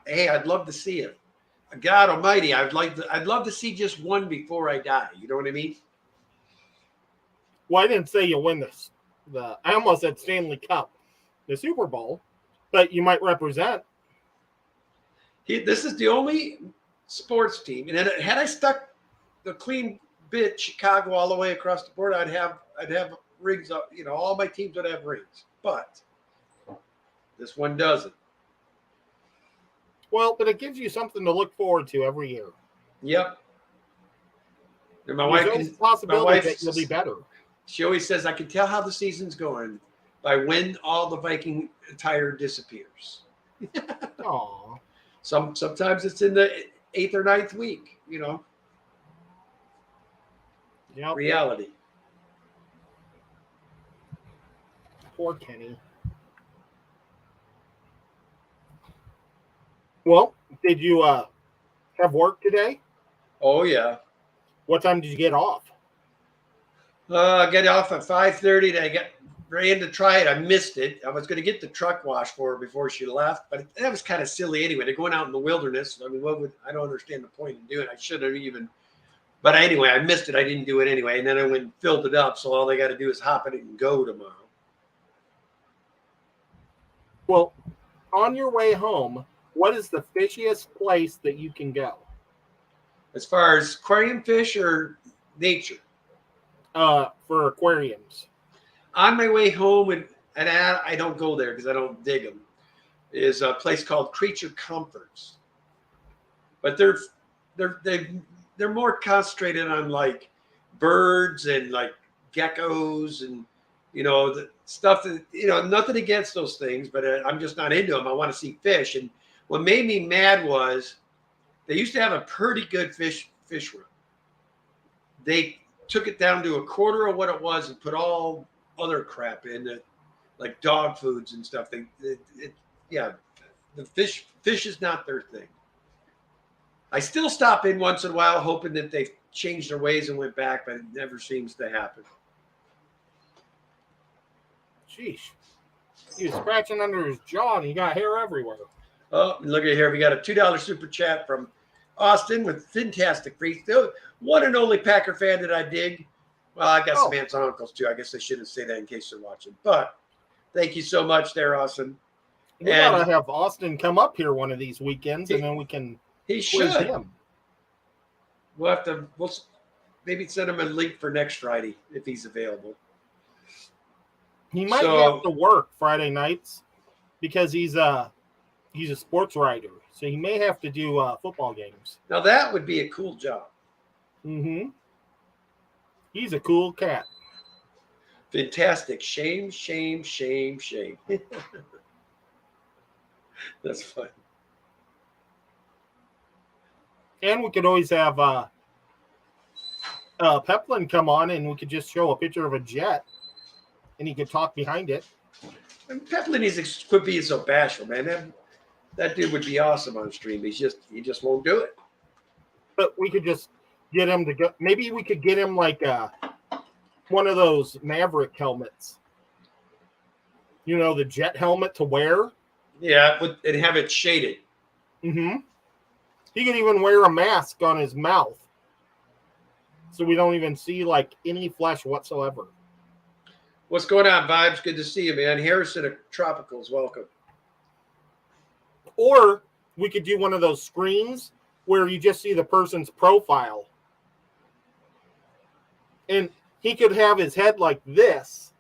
Hey, I'd love to see it. God Almighty, I'd love to see just one before I die. You know what I mean? Well, I didn't say you win this. I almost said Stanley Cup, the Super Bowl, but you might represent. This is the only sports team, and had I stuck the clean bit Chicago all the way across the board, I'd have rings up. You know, all my teams would have rings, but this one doesn't. Well, but it gives you something to look forward to every year. Yep. And There's possibility that you'll be better. She always says, I can tell how the season's going by when all the Viking attire disappears. Aww. Sometimes it's in the 8th or 9th week, you know. Yep. Reality. Poor Kenny. Well, did you have work today? Oh, yeah. What time did you get off? I got off at 5:30. Then I ran to try it. I missed it. I was going to get the truck wash for her before she left, but that was kind of silly anyway. They're going out in the wilderness. I mean, I don't understand the point in doing it. I should have even. But anyway, I missed it. I didn't do it anyway. And then I went and filled it up. So all they got to do is hop in it and go tomorrow. Well, on your way home, what is the fishiest place that you can go? As far as aquarium fish or nature? For aquariums. On my way home, and I don't go there because I don't dig them, is a place called Creature Comforts. But they're more concentrated on like birds and like geckos and, you know, the stuff that, you know, nothing against those things, but I'm just not into them. I want to see fish. And what made me mad was they used to have a pretty good fish room. They took it down to a quarter of what it was and put all other crap in it, like dog foods and stuff. The fish is not their thing. I still stop in once in a while, hoping that they've changed their ways and went back, but it never seems to happen. Sheesh. He was scratching under his jaw and he got hair everywhere. Oh, look at here. We got a $2 super chat from Austin with fantastic free. The one and only Packer fan that I dig. Well, I got some Oh. aunts and uncles too. I guess I shouldn't say that in case they're watching. But thank you so much there, Austin. We And- gotta have Austin come up here one of these weekends, and then we can He quiz should. him. We'll maybe send him a link for next Friday if he's available. He might So- have to work Friday nights because he's a sports writer, so he may have to do football games. Now that would be a cool job. Mm-hmm. He's a cool cat. Fantastic. Shame, shame, shame, shame. That's fun. And we could always have Peplin come on, and we could just show a picture of a jet, and he could talk behind it. And Peplin could be so bashful, man. That dude would be awesome on stream. He just won't do it. But we could just get him to go. Maybe we could get him like one of those Maverick helmets. You know, the jet helmet to wear. Yeah, and have it shaded. Mm-hmm. He could even wear a mask on his mouth, so we don't even see like any flesh whatsoever. What's going on, Vibes? Good to see you, man. Harrison of Tropicals, welcome. Or we could do one of those screens where you just see the person's profile. And he could have his head like this.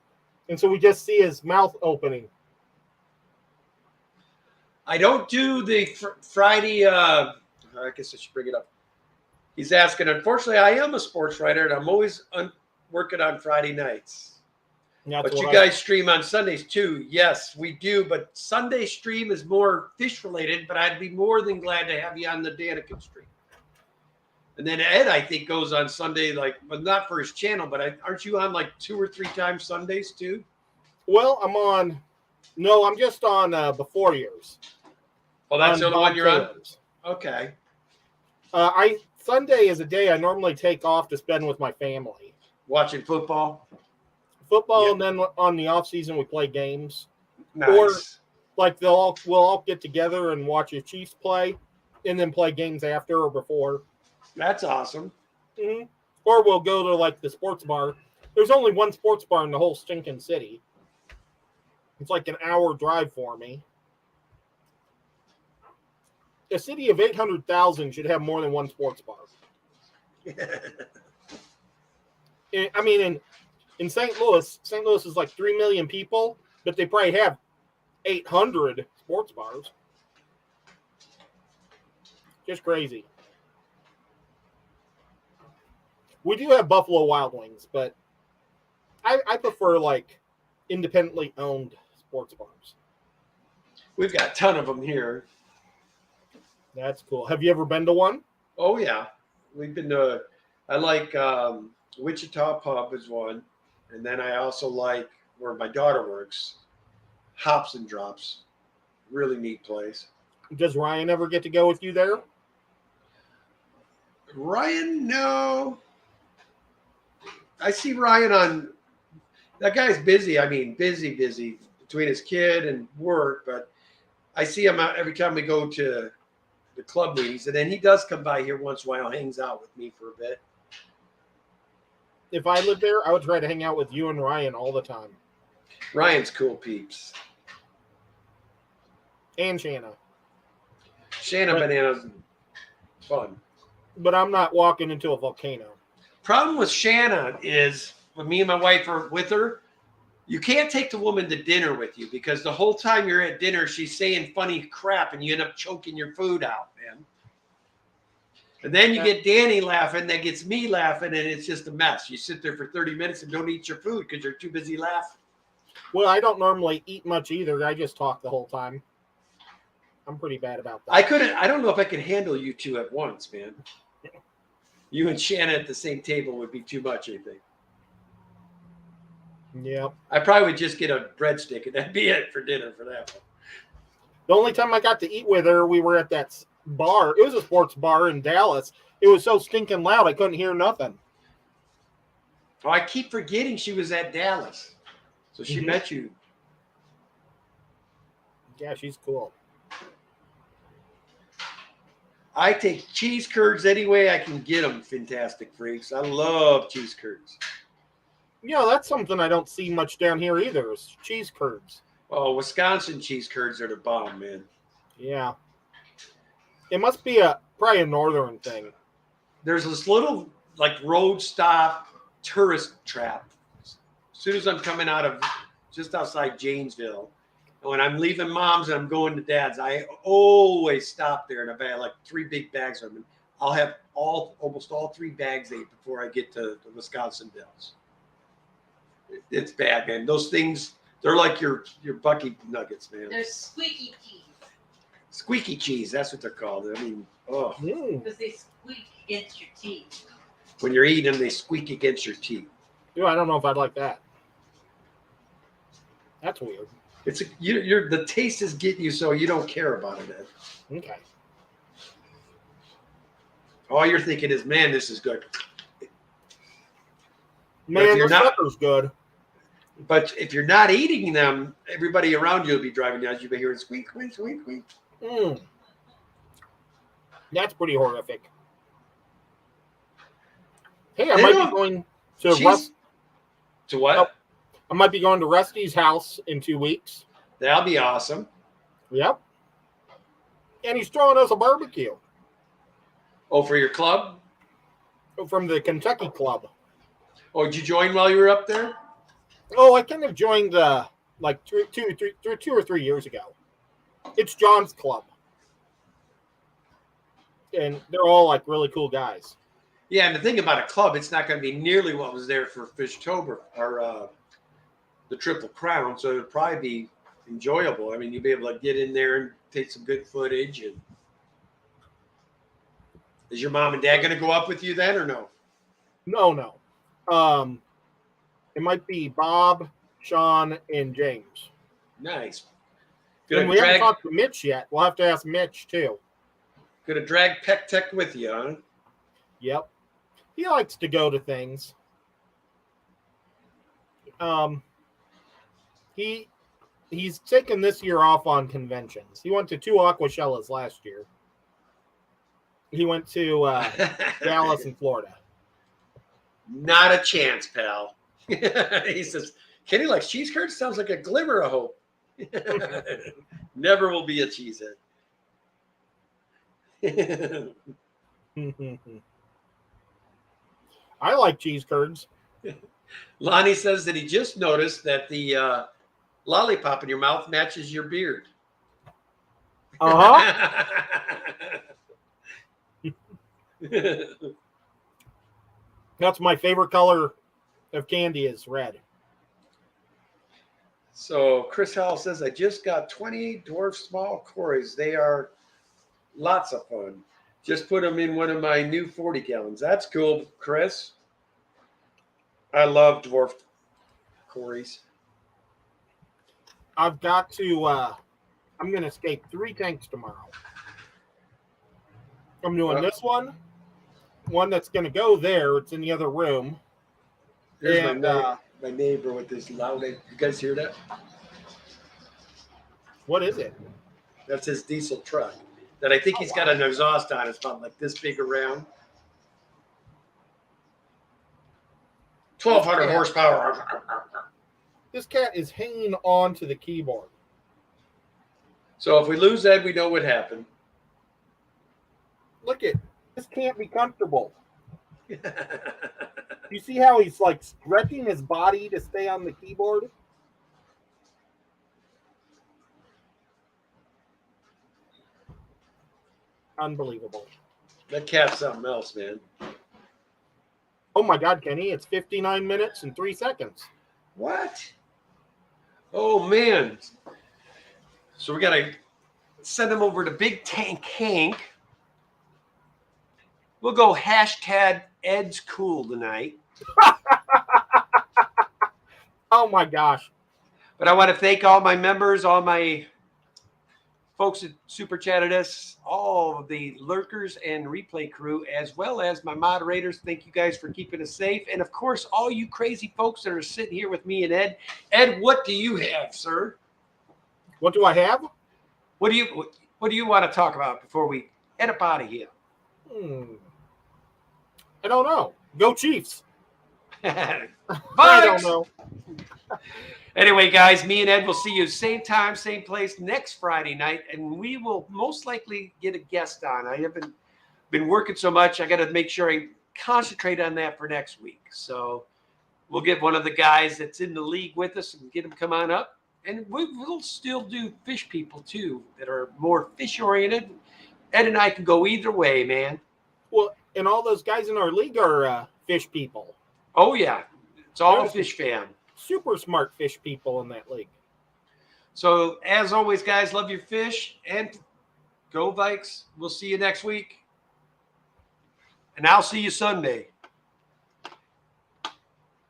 And so we just see his mouth opening. I don't do the Friday. I guess I should bring it up. He's asking, unfortunately, I am a sports writer, and I'm always working on Friday nights. That's But you what guys stream on Sundays too. Yes, we do. But Sunday stream is more fish related, but I'd be more than glad to have you on the Daniken stream. And then Ed, I think, goes on Sunday, but not for his channel, but aren't you on like 2 or 3 times Sundays too? Well, I'm just on Before Years. Oh, that's the only one you're on? Taylor's. Okay. Sunday is a day I normally take off to spend with my family. Watching football? Football, Yeah. and then on the off season we play games. Nice. Like we'll all get together and watch the Chiefs play, and then play games after or before. That's awesome. Mm-hmm. Or we'll go to like the sports bar. There's only one sports bar in the whole stinking city. It's like an hour drive for me. A city of 800,000 should have more than one sports bar. In St. Louis is like 3 million people, but they probably have 800 sports bars. Just crazy. We do have Buffalo Wild Wings, but I prefer like independently owned sports bars. We've got a ton of them here. That's cool. Have you ever been to one? Oh, yeah. We've been to, I like Wichita Pub is one. And then I also like where my daughter works, Hops and Drops. Really neat place. Does Ryan ever get to go with you there? Ryan, no. I see Ryan on, that guy's busy. I mean, busy between his kid and work. But I see him out every time we go to the club meetings. And then he does come by here once in a while, hangs out with me for a bit. If I lived there, I would try to hang out with you and Ryan all the time. Ryan's cool peeps. And Shanna. Shanna Bananas, fun. But I'm not walking into a volcano. Problem with Shanna is when me and my wife are with her, you can't take the woman to dinner with you because the whole time you're at dinner, she's saying funny crap and you end up choking your food out, man. And then you get Danny laughing, that gets me laughing, and it's just a mess. You sit there for 30 minutes and don't eat your food because you're too busy laughing. Well, I don't normally eat much either. I just talk the whole time. I'm pretty bad about that. I don't know if I could handle you two at once, man. You and Shanna at the same table would be too much, I think. Yep. I probably would just get a breadstick and that'd be it for dinner for that one. The only time I got to eat with her, we were at that bar. It was a sports bar in Dallas. It was so stinking loud, I couldn't hear nothing. Oh, I keep forgetting she was at Dallas. So she met you. Yeah, she's cool. I take cheese curds any way I can get them, Fantastic Freaks. I love cheese curds. That's something I don't see much down here either. Is cheese curds. Oh, Wisconsin cheese curds are the bomb, man. Yeah, it must be probably a northern thing. There's this little like road stop tourist trap. As soon as I'm coming out of just outside Janesville, and when I'm leaving mom's and I'm going to dad's, I always stop there and I have like 3 big bags of them. I'll have almost all 3 bags ate before I get to the Wisconsin Dells. It's bad, man. Those things, they're like your Bucky nuggets, man. They're squeaky cheese Squeaky cheese, that's what they're called. I mean, oh, because they squeak against your teeth. when you're eating them, they squeak against your teeth. I don't know if I'd like that. That's weird. It's you're the taste is getting you, so you don't care about it, Ed. Okay. All you're thinking is, man, this is good. Man, you're this not- pepper's good. But if you're not eating them, everybody around you will be driving down. You'll be hearing squeak, squeak, squeak, squeak. That's pretty horrific. Hey, I They might don't- be going to Cheese- To what? Oh. I might be going to Rusty's house in 2 weeks. That'll be awesome. Yep. And he's throwing us a barbecue Oh, for your club? from the Kentucky Club. Oh, did you join while you were up there? Oh, I kind of joined like 2 or 3 years ago. It's John's club. And they're all like really cool guys. Yeah, and the thing about a club, it's not going to be nearly what was there for Fishtober or the Triple Crown, so it'll probably be enjoyable. I mean, you'll be able to get in there and take some good footage. And is your mom and dad going to go up with you then, or no? No. It might be Bob, Sean, and James. Nice. And Gonna we haven't drag, talked to Mitch yet. We'll have to ask Mitch too. gonna drag Peck Tech with you, huh? Yep. He likes to go to things. He's taken this year off on conventions. He went to 2 Aquashellas last year. He went to Dallas and Florida. Not a chance, pal. He says, Kenny likes cheese curds? Sounds like a glimmer of hope. Never will be a cheesehead. I like cheese curds. Lonnie says that he just noticed that the lollipop in your mouth matches your beard. Uh-huh. That's my favorite color of candy is red. So Chris Howell says, I just got 20 dwarf small Corys. They are lots of fun. Just put them in one of my new 40 gallons. That's cool, Chris. I love dwarf Corys. I've got to I'm gonna skate 3 tanks tomorrow. I'm doing this one that's gonna go there. It's in the other room. Here's And, my neighbor with this loud. You guys hear that? What is it? That's his diesel truck. That I think he's got an exhaust on. It's about like this big around. 1,200 Yeah. horsepower. This cat is hanging on to the keyboard. So if we lose Ed, we know what happened. Look at this, can't be comfortable. You see how he's like stretching his body to stay on the keyboard? Unbelievable. That cat's something else, man. Oh my God, Kenny, it's 59 minutes and 3 seconds. What? Oh, man. So we got to send him over to Big Tank Hank. We'll go hashtag Ed's cool tonight. Oh my gosh. But I want to thank all my members, all my folks that super chatted us, all of the lurkers and replay crew, as well as my moderators. Thank you guys for keeping us safe. And of course, all you crazy folks that are sitting here with me and Ed. Ed, what do you have, sir? What do I have? What do you want to talk about before we head up out of here? I don't know. Go Chiefs. I don't Bugs! know. Anyway, guys, me and Ed will see you same time, same place next Friday night, and we will most likely get a guest on. I haven't been working so much. I got to make sure I concentrate on that for next week. So we'll get one of the guys that's in the league with us and get him come on up. And we'll still do fish people too that are more fish oriented. Ed and I can go either way, man. Well, and all those guys in our league are fish people. Oh yeah, it's all a There's fish fan. Super smart fish people in that league. So as always, guys, love your fish and go Vikes. We'll see you next week. And I'll see you Sunday.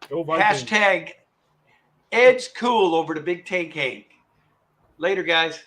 Go Vikings. Hashtag Ed's cool over the Big Tank Hank. Later, guys.